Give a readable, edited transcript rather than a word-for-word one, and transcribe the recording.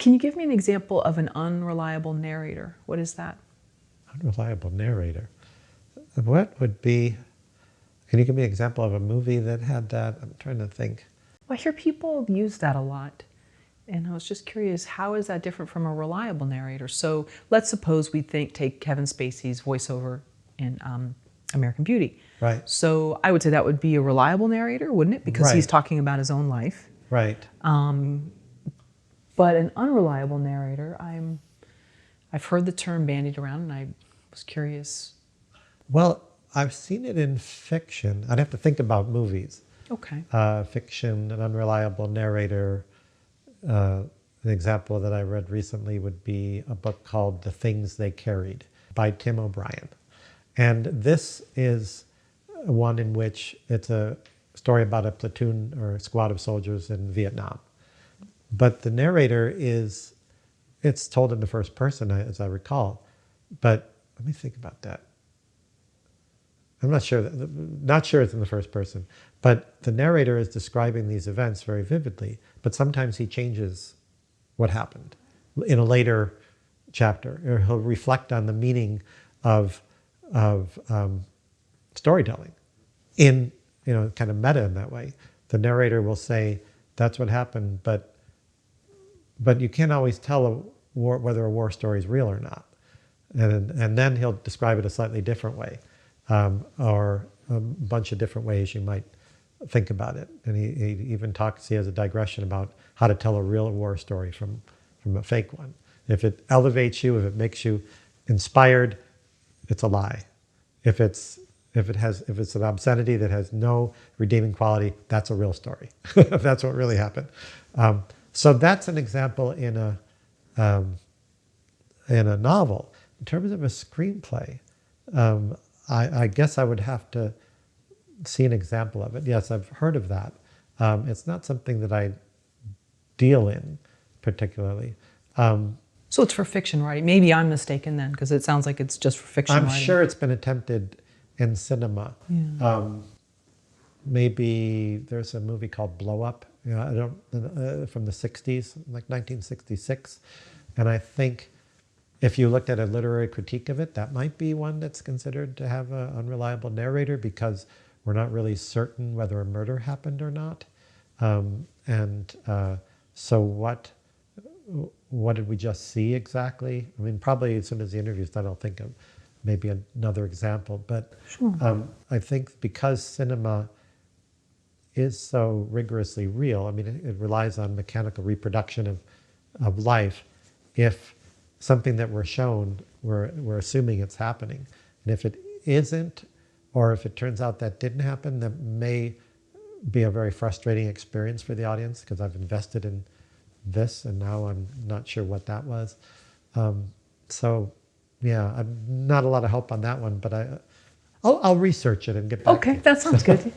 Can you give me an example of an unreliable narrator? What is that? Unreliable narrator. What would be, can you give me an example of a movie that had that? I'm trying to think. Well, I hear people use that a lot. And I was just curious, how is that different from a reliable narrator? So let's suppose we take Kevin Spacey's voiceover in American Beauty. Right. So I would say that would be a reliable narrator, wouldn't it? Because he's Right. talking about his own life. Right. But an unreliable narrator, I've heard the term bandied around, and I was curious. Well, I've seen it in fiction. I'd have to think about movies. Okay. Fiction, an unreliable narrator. An example that I read recently would be a book called The Things They Carried by Tim O'Brien. And this is one in which it's a story about a platoon or a squad of soldiers in Vietnam. But the narrator it's told in the first person, as I recall. But let me think about that. I'm not sure it's in the first person. But the narrator is describing these events very vividly. But sometimes he changes what happened in a later chapter, or he'll reflect on the meaning of storytelling in, kind of meta in that way. The narrator will say, that's what happened, but you can't always tell whether a war story is real or not. And then he'll describe it a slightly different way, or a bunch of different ways you might think about it. And he even he has a digression about how to tell a real war story from a fake one. If it elevates you, if it makes you inspired, it's a lie. If it's an obscenity that has no redeeming quality, that's a real story. That's what really happened. So that's an example in a novel. In terms of a screenplay, I guess I would have to see an example of it. Yes, I've heard of that. It's not something that I deal in particularly. So it's for fiction writing. Maybe I'm mistaken then, because it sounds like it's just for fiction I'm writing. sure it's been attempted in cinema. Yeah. Maybe there's a movie called Blow Up, from the 60s, like 1966. And I think if you looked at a literary critique of it, that might be one that's considered to have an unreliable narrator, because we're not really certain whether a murder happened or not. So what did we just see exactly? I mean, probably as soon as the interview's done, I'll think of maybe another example. But Sure. I think because cinema is so rigorously real, I mean, it relies on mechanical reproduction of life. If something that we're shown, we're assuming it's happening. And if it isn't, or if it turns out that didn't happen, that may be a very frustrating experience for the audience, because I've invested in this and now I'm not sure what that was. So yeah, I'm not a lot of help on that one, but I'll research it and get back to you. Okay, that sounds good.